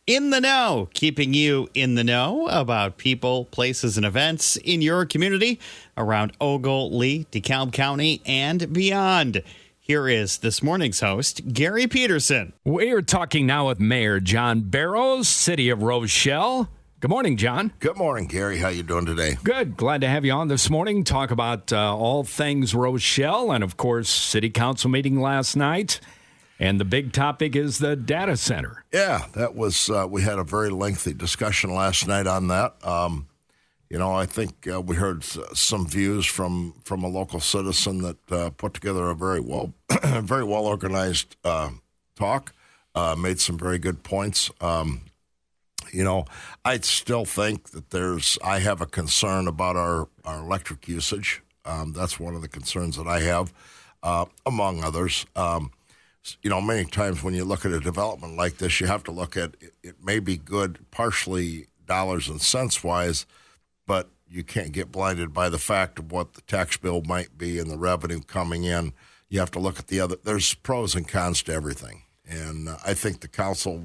In the Know, keeping you in the know about people, places, and events in your community around Ogle, Lee, DeKalb County, and beyond. Here is this morning's host, Gary Petersen. We are talking now with Mayor John Bearrows, City of Rochelle. Good morning, John. Good morning, Gary. How you doing today? Good. Glad to have you on this morning. Talk about all things Rochelle and, of course, City Council meeting last night. And the big topic is the data center. Yeah, that was, we had a very lengthy discussion last night on that. I think we heard some views from a local citizen that put together a very well organized talk, made some very good points. I still think that I have a concern about our electric usage. That's one of the concerns that I have, among others. Many times when you look at a development like this, you have to look at it may be good partially dollars and cents wise, but you can't get blinded by the fact of what the tax bill might be and the revenue coming in. You have to look at there's pros and cons to everything. And I think the council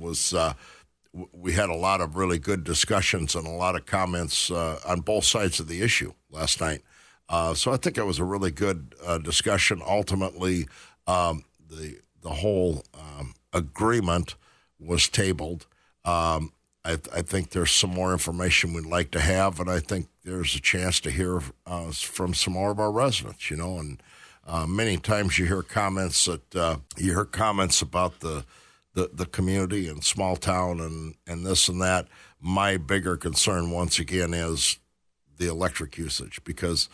we had a lot of really good discussions and a lot of comments on both sides of the issue last night. So I think it was a really good discussion. Ultimately, the whole agreement was tabled. I think there's some more information we'd like to have, and I think there's a chance to hear from some more of our residents. And many times you hear comments about the community and small town and this and that. My bigger concern once again is the electric usage because.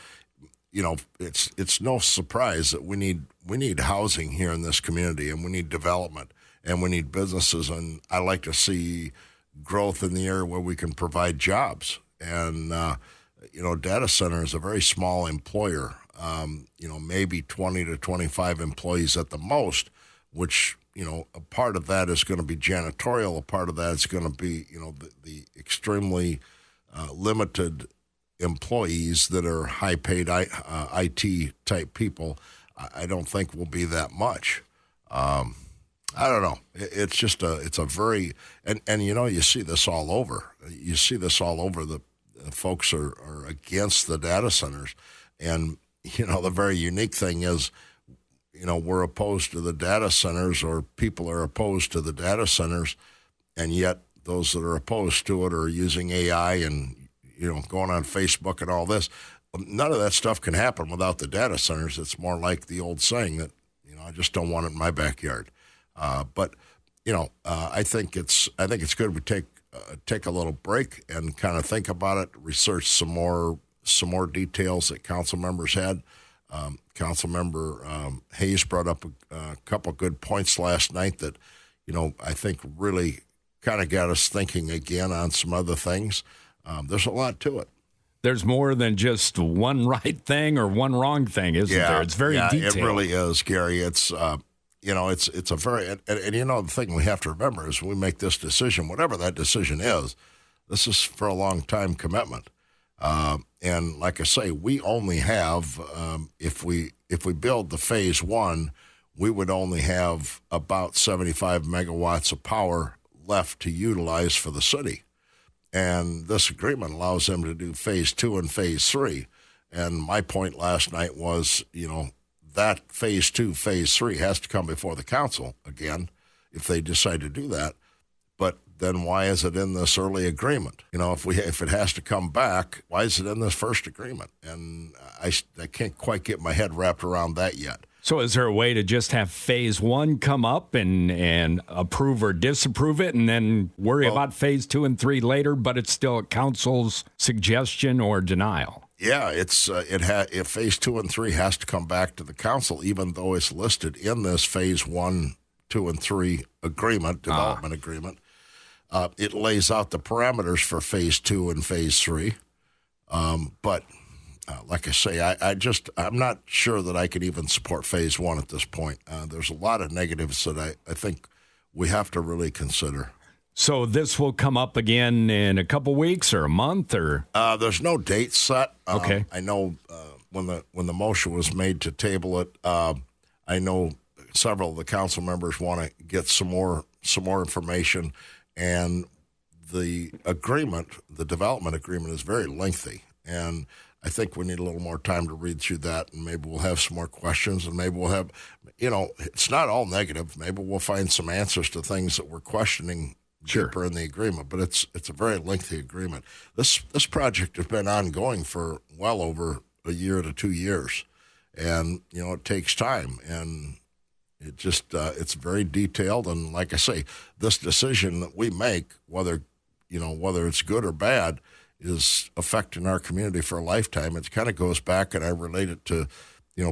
It's no surprise that we need housing here in this community, and we need development, and we need businesses, and I like to see growth in the area where we can provide jobs. And data center is a very small employer. Maybe 20 to 25 employees at the most, which a part of that is going to be janitorial, a part of that is going to be the extremely limited employees that are high-paid IT-type people. I don't think will be that much. I don't know. It's just it's a very and you see this all over. You see this all over. The folks are against the data centers, and the very unique thing is, we're opposed to the data centers, or people are opposed to the data centers, and yet those that are opposed to it are using AI and going on Facebook and all this. None of that stuff can happen without the data centers. It's more like the old saying that, I just don't want it in my backyard. But I think it's good we take a little break and kind of think about it, research some more details that council members had. Councilmember Hayes brought up a couple good points last night that, I think really kind of got us thinking again on some other things. There's a lot to it. There's more than just one right thing or one wrong thing, isn't there? It's very detailed. It really is, Gary. It's it's a very and the thing we have to remember is when we make this decision, whatever that decision is, this is for a long time commitment. And like I say, we only have if we build the phase one, we would only have about 75 megawatts of power left to utilize for the city. And this agreement allows them to do phase two and phase three. And my point last night was, that phase two, phase three has to come before the council again if they decide to do that. But then why is it in this early agreement? If it has to come back, why is it in this first agreement? And I can't quite get my head wrapped around that yet. So is there a way to just have phase one come up and approve or disapprove it and then worry about phase two and three later, but it's still council's suggestion or denial? Yeah, if phase two and three has to come back to the council, even though it's listed in this phase 1, 2, and 3 development agreement. It lays out the parameters for phase 2 and phase 3. But like I say, I'm not sure that I could even support phase 1 at this point. There's a lot of negatives that I think we have to really consider. So this will come up again in a couple weeks or a month, or there's no date set. Okay. I know when the motion was made to table it, I know several of the council members want to get some more information, and the agreement, the development agreement, is very lengthy, and I think we need a little more time to read through that, and maybe we'll have some more questions, and maybe we'll have, it's not all negative. Maybe we'll find some answers to things that we're questioning deeper in the agreement, but it's a very lengthy agreement. This project has been ongoing for well over a year to 2 years, and it takes time, and it just it's very detailed. And like I say, this decision that we make, whether it's good or bad, is affecting our community for a lifetime. It kind of goes back, and I relate it to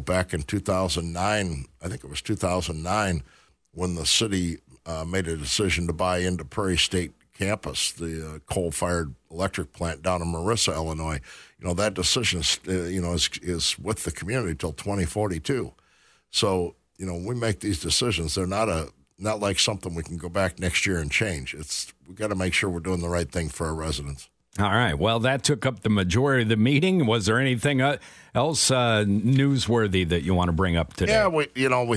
back in 2009. I think it was 2009 when the city made a decision to buy into Prairie State Campus, the coal-fired electric plant down in Marissa, Illinois. That decision is with the community till 2042. So we make these decisions. They're not like something we can go back next year and change. We got to make sure we're doing the right thing for our residents. All right. Well, that took up the majority of the meeting. Was there anything else newsworthy that you want to bring up today? Yeah, we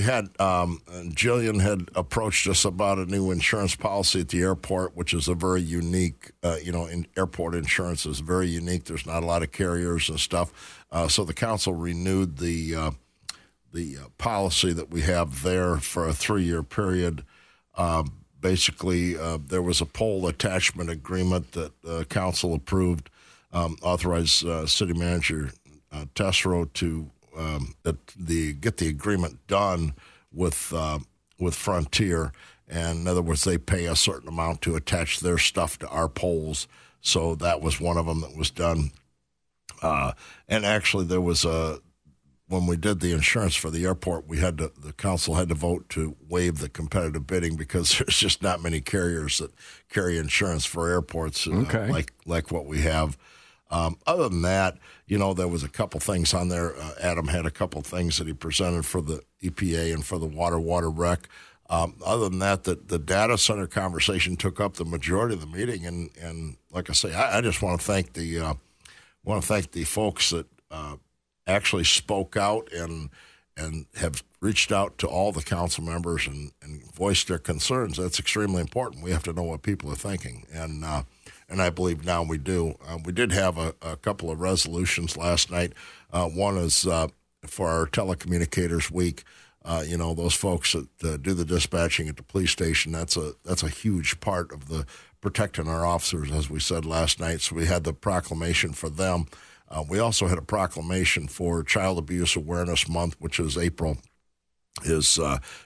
had Jillian had approached us about a new insurance policy at the airport, which is a very unique. Airport insurance is very unique. There's not a lot of carriers and stuff. So the council renewed the policy that we have there for a 3-year period. Basically, there was a pole attachment agreement that council approved, authorized City Manager Tessero to get the agreement done with Frontier. And in other words, they pay a certain amount to attach their stuff to our poles. So that was one of them that was done. And actually, there was when we did the insurance for the airport, the council had to vote to waive the competitive bidding because there's just not many carriers that carry insurance for airports like what we have. Other than that, there was a couple things on there. Adam had a couple things that he presented for the EPA and for the water rec. Other than that, the data center conversation took up the majority of the meeting, and like I say, I just want to thank the folks that actually spoke out and have reached out to all the council members and voiced their concerns. That's extremely important. We have to know what people are thinking, and I believe now we do. We did have a couple of resolutions last night. One is for our telecommunicators week. Those folks that do the dispatching at the police station. That's a huge part of the protecting our officers, as we said last night. So we had the proclamation for them. We also had a proclamation for Child Abuse Awareness Month, which is April, is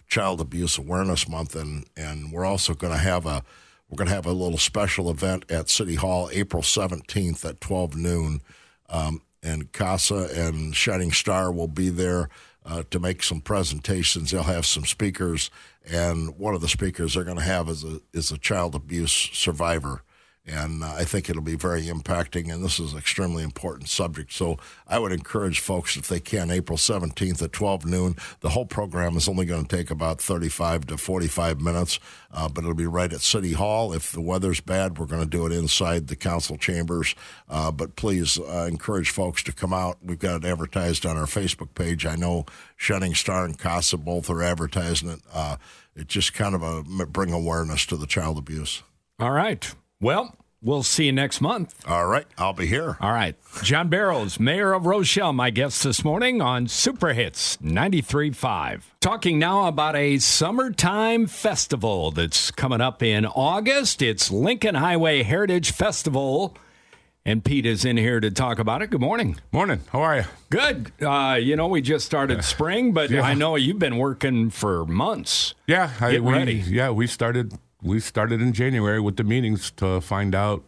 Child Abuse Awareness Month, and we're also going to have a little special event at City Hall April 17th at 12 noon, and CASA and Shining Star will be there to make some presentations. They'll have some speakers, and one of the speakers they're going to have is a child abuse survivor. And I think it'll be very impacting, and this is an extremely important subject. So I would encourage folks, if they can, April 17th at 12 noon. The whole program is only going to take about 35 to 45 minutes, but it'll be right at City Hall. If the weather's bad, we're going to do it inside the council chambers. But please encourage folks to come out. We've got it advertised on our Facebook page. I know Shining Star and CASA both are advertising it. It just kind of bring awareness to the child abuse. All right. Well, we'll see you next month. All right. I'll be here. All right. John Bearrows, Mayor of Rochelle, my guest this morning on Super Hits 93.5. Talking now about a summertime festival that's coming up in August. It's Lincoln Highway Heritage Festival. And Pete is in here to talk about it. Good morning. Morning. How are you? Good. We just started spring, but I know you've been working for months. Yeah. Ready. Yeah, we started in January with the meetings to find out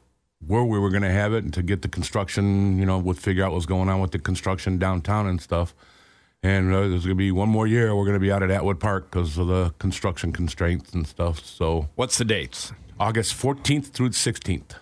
where we were going to have it and to get the construction, we'll figure out what's going on with the construction downtown and stuff. And there's going to be one more year. We're going to be out at Atwood Park because of the construction constraints and stuff. So, what's the dates? August 14th through the 16th.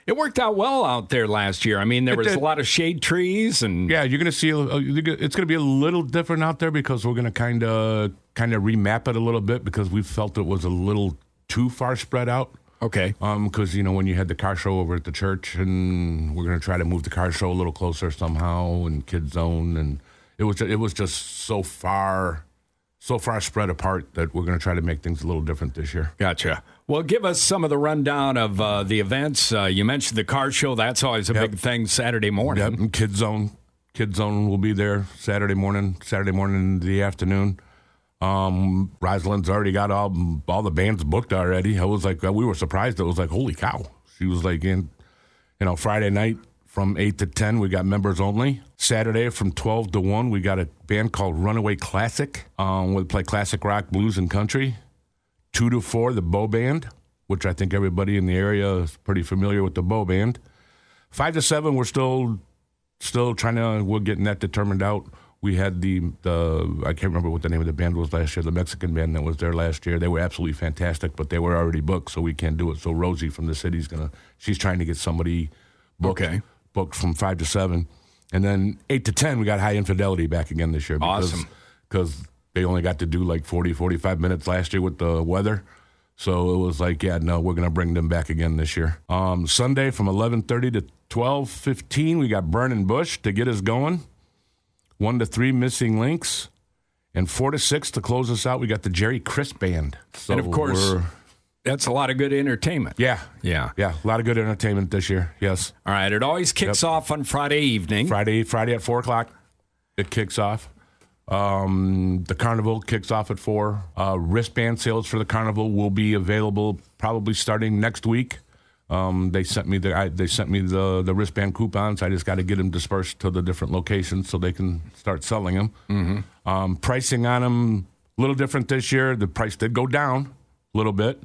It worked out well out there last year. I mean, there was a lot of shade trees, and yeah, you're going to see. It's going to be a little different out there because we're going to kind of remap it a little bit because we felt it was a little too far spread out. Okay. Because when you had the car show over at the church, and we're going to try to move the car show a little closer somehow, and Kids Zone, and it was just so far spread apart that we're going to try to make things a little different this year. Gotcha. Well, give us some of the rundown of the events. You mentioned the car show. That's always a big thing Saturday morning. Yep, and Kid Zone will be there Saturday morning in the afternoon. Rosalind's already got all the bands booked already. I was like, we were surprised. It was like, holy cow. She was like, Friday night from 8 to 10, we got members only. Saturday from 12 to 1, we got a band called Runaway Classic. We'll play classic rock, blues, and country. 2 to 4, the Bow Band, which I think everybody in the area is pretty familiar with the Bow Band. 5 to 7, we're still we're getting that determined out. We had the I can't remember what the name of the band was last year, the Mexican band that was there last year. They were absolutely fantastic, but they were already booked, so we can't do it. So Rosie from the city's she's trying to get somebody booked from 5 to 7. And then 8 to 10, we got High Infidelity back again this year. Because they only got to do like 40, 45 minutes last year with the weather. So it was like, we're going to bring them back again this year. Sunday from 11:30 to 12:15, we got Burning Bush to get us going. 1 to 3, Missing Links. And 4 to 6 to close us out, we got the Jerry Chris Band. So and of course, that's a lot of good entertainment. Yeah. A lot of good entertainment this year, yes. All right, it always kicks off on Friday evening. Friday at 4 o'clock, it kicks off. The carnival kicks off at 4. Wristband sales for the carnival will be available probably starting next week. They sent me the wristband coupons. I just got to get them dispersed to the different locations so they can start selling them. Mm-hmm. Pricing on them a little different this year. The price did go down a little bit.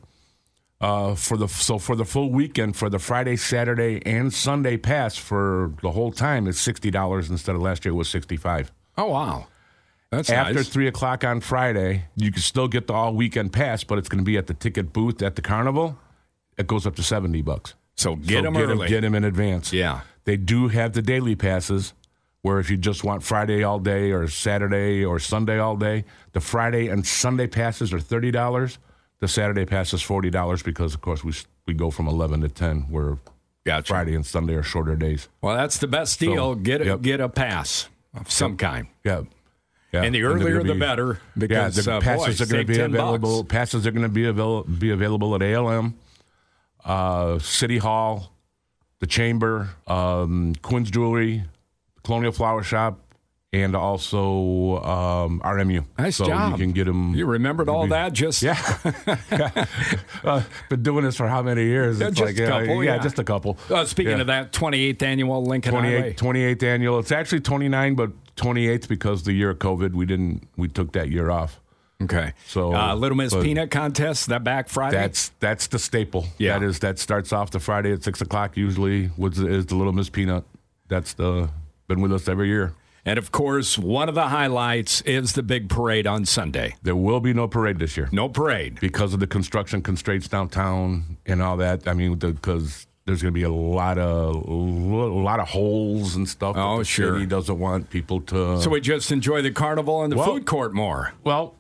For the full weekend, for the Friday, Saturday, and Sunday pass for the whole time, it's $60 instead of last year it was $65. Oh wow. That's After nice. 3 o'clock on Friday, you can still get the all-weekend pass, but it's going to be at the ticket booth at the carnival. It goes up to $70. So get them early. Get them in advance. Yeah. They do have the daily passes, where if you just want Friday all day or Saturday or Sunday all day, the Friday and Sunday passes are $30. The Saturday pass is $40 because, of course, we go from 11 to 10, where Friday and Sunday are shorter days. Well, that's the best deal. So, get a pass of some kind. Yeah. Yeah. And the earlier the better, because the passes are going to be available. Passes are going to be available at ALM, City Hall, the Chamber, Quinn's Jewelry, Colonial Flower Shop, and also RMU. Nice so job. You can get them. You remembered all that? Just been doing this for how many years? It's just a couple. Yeah, just a couple. Speaking of that, 28th annual Lincoln Highway. 28th annual. It's actually 29, but 28th because the year of COVID, we took that year off. Okay. So Little Miss Peanut contest, that back Friday? That's the staple. Yeah. That starts off the Friday at 6 o'clock usually is the Little Miss Peanut. That's been with us every year. And, of course, one of the highlights is the big parade on Sunday. There will be no parade this year. No parade. Because of the construction constraints downtown and all that. I mean, because there's going to be a lot of holes and stuff that the city doesn't want people to... So we just enjoy the carnival and the food court more. Well,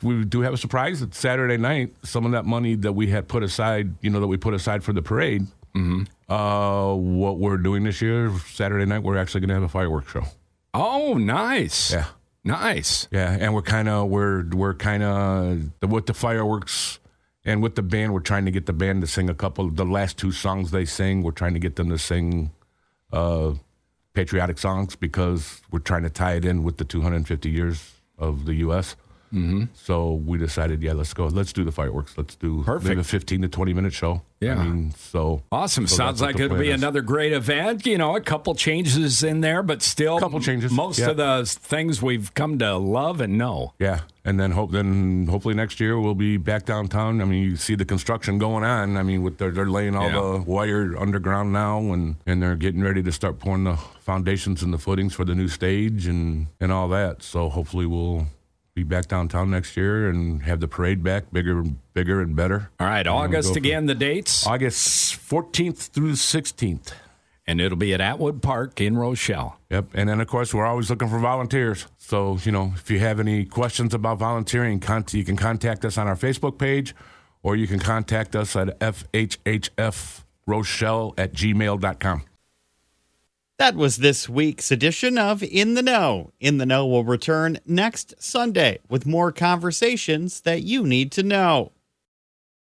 we do have a surprise. It's Saturday night. Some of that money that we had put aside, that we put aside for the parade... Mm-hmm. What we're doing this year, Saturday night, we're actually going to have a fireworks show. Oh, nice. Yeah. Nice. Yeah, and we're kind of with the fireworks and with the band, we're trying to get the band to sing the last 2 songs they sing. We're trying to get them to sing patriotic songs because we're trying to tie it in with the 250 years of the U.S. Mm-hmm. So we decided, let's go. Let's do the fireworks. Let's do maybe a 15 to 20-minute show. Yeah. I mean, awesome. Sounds like it'll be another great event. A couple changes in there, but still most of the things we've come to love and know. Yeah. And then hopefully next year we'll be back downtown. I mean, you see the construction going on. I mean, they're laying all the wire underground now, and they're getting ready to start pouring the foundations and the footings for the new stage and all that. So hopefully we'll be back downtown next year and have the parade back bigger and better. All right, August again, the dates? August 14th through the 16th. And it'll be at Atwood Park in Rochelle. Yep, and then, of course, we're always looking for volunteers. So, if you have any questions about volunteering, you can contact us on our Facebook page, or you can contact us at FHHFRochelle@gmail.com. That was this week's edition of In the Know. In the Know will return next Sunday with more conversations that you need to know.